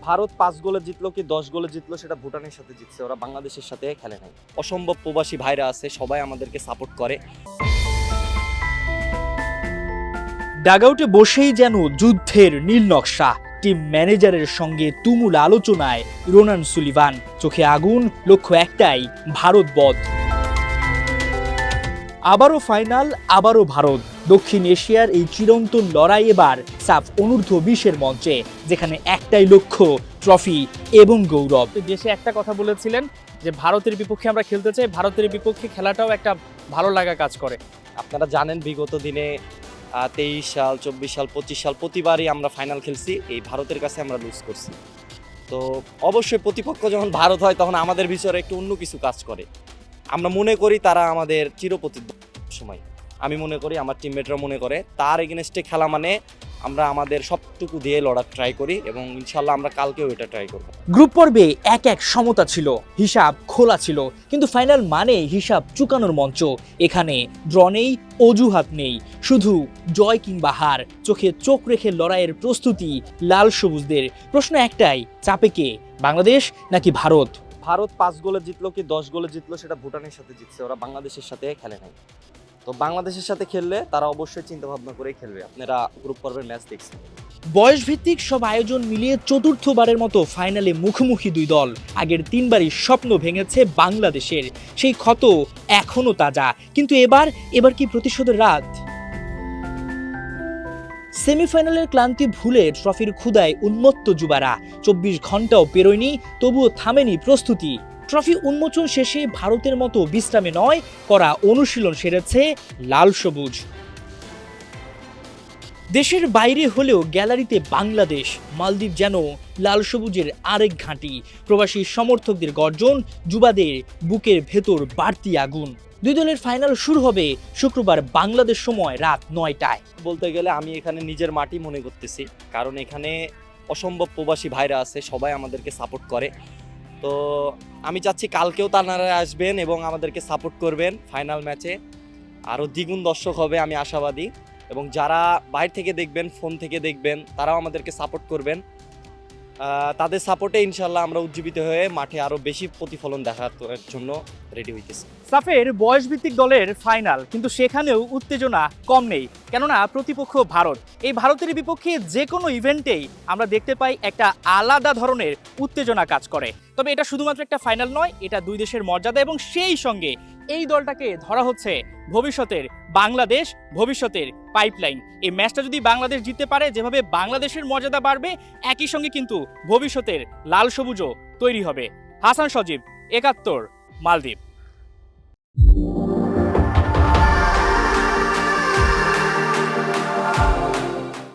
ভারত 5 গোলে জিতলো কি 10 গোলে জিতলো সেটা ভুটানের সাথে জিতছে, ওরা বাংলাদেশের সাথে খেলে নাই। অসম্ভব প্রবাসী ভাইরা আছে, সবাই আমাদেরকে সাপোর্ট করে। ডাগআউটে বসেই যেন যুদ্ধের নীল নকশা। টিম ম্যানেজারের সঙ্গে তুমুল আলোচনায় রোনান সুলিভান। চোখে আগুন, লক্ষ্য একটাই, ভারত বধ। আবারও ফাইনাল, আবারও ভারত। দক্ষিণ এশিয়ার এই চিরন্তন লড়াই এবার সাফ অনূর্ধ্ব-20 মঞ্চে, যেখানে একটাই লক্ষ্য, ট্রফি এবং গৌরব। দেশে একটা কথা বলেছিলেন যে ভারতের বিপক্ষে আমরা খেলতে চাই, ভারতের বিপক্ষে খেলাটাও একটা ভালো লাগা কাজ করে। আপনারা জানেন বিগত দিনে 23 সাল, 24 সাল, 25 সাল প্রতিবারই আমরা ফাইনাল খেলছি, এই ভারতের কাছে আমরা লুজ করছি। তো অবশ্যই প্রতিপক্ষ যখন ভারত হয় তখন আমাদের ভিতরে একটু অন্য কিছু কাজ করে। আমরা মনে করি তারা আমাদের চিরপ্রতিদ্বন্দ্বী সময়। আমি মনে করি, আমার টিমমেটরা মনে করে, তার এগেনস্টে খেলা মানে আমরা আমাদের সবটুকু দিয়ে লড়ার ট্রাই করি এবং ইনশাল্লাহ আমরা কালকেও এটা ট্রাই করব। গ্রুপ পর্বে এক সমতা ছিল, হিসাব খোলা ছিল, কিন্তু ফাইনাল মানে হিসাব চুকানোর মঞ্চ। এখানে ড্র নেই, অজুহাত নেই, শুধু জয় কিংবা হার। চোখে চোখ রেখে লড়াইয়ের প্রস্তুতি লাল সবুজদের। প্রশ্ন একটাই, চাপে কে, বাংলাদেশ নাকি ভারত? ভারত 5 গোলে জিতলো কি 10 গোলে জিতলো সেটা ভুটানের সাথে জিতছে, ওরা বাংলাদেশের সাথে খেলে নাই। তো বাংলাদেশের সাথে খেললে তারা অবশ্যই চিন্তা ভাবনা করেই খেলবে। আপনারা গ্রুপ পর্বের ম্যাচ দেখছেন। বয়সভিত্তিক সব আয়োজন মিলিয়ে চতুর্থবারের মতো ফাইনালে মুখোমুখি দুই দল। আগের 3বারই স্বপ্ন ভেঙেছে বাংলাদেশের, সেই ক্ষত এখনো তাজা। কিন্তু এবার কি প্রতিশোধের রাত? সেমিফাইনালের ক্লান্তি ভুলে ট্রফির ক্ষুদায় উন্মত্ত যুবারা। 24 ঘন্টাও পেরোয়নি, তবুও থামেনি প্রস্তুতি। ট্রফি উন্মোচন শেষে ভারতের মতো বিশ্রামে নয়, করা অনুশীলন সেরেছে লাল সবুজ। দেশের বাইরে হলেও গ্যালারিতে বাংলাদেশ, মালদ্বীপ যেন লাল সবুজের আরেক ঘাঁটি। প্রবাসী সমর্থকদের গর্জন, যুবাদের বুকের ভেতর বাড়তি আগুন। দুই দলের ফাইনাল শুরু হবে শুক্রবার বাংলাদেশ সময় রাত 9টায়। বলতে গেলে আমি এখানে নিজের মাটি মনে করতেছি, কারণ এখানে অসম্ভব প্রবাসী ভাইরা আছে, সবাই আমাদেরকে সাপোর্ট করে। তো আমি চাচ্ছি কালকেও তারা আসবেন এবং আমাদেরকে সাপোর্ট করবেন। ফাইনাল ম্যাচে আরও দ্বিগুণ দর্শক হবে, আমি আশাবাদী। এবং যারা বাইরে থেকে দেখবেন, ফোন থেকে দেখবেন, তারাও আমাদেরকে সাপোর্ট করবেন। তাদের সাপোর্টে ইনশাল্লাহ আমরা উজ্জীবিত হয়ে মাঠে আরও বেশি প্রতিফলন দেখার জন্য রেডি হইতেছি। সাফের বয়সভিত্তিক দলের ফাইনাল, কিন্তু সেখানেও উত্তেজনা কম নেই, কেননা প্রতিপক্ষ ভারত। এই ভারতের বিপক্ষে যে কোনো ইভেন্টেই আমরা দেখতে পাই একটা আলাদা ধরনের উত্তেজনা কাজ করে। তবে এটা শুধুমাত্র একটা ফাইনাল নয়, এটা দুই দেশের মর্যাদা, এবং সেই সঙ্গে এই দলটাকে ধরা হচ্ছে ভবিষ্যতের বাংলাদেশ, ভবিষ্যতের পাইপলাইন। এই ম্যাচটা যদি বাংলাদেশ জিততে পারে, যেভাবে বাংলাদেশের মর্যাদা বাড়বে, একই সঙ্গে কিন্তু ভবিষ্যতের লাল সবুজও তৈরি হবে। হাসান সজীব, 71, মালদ্বীপ।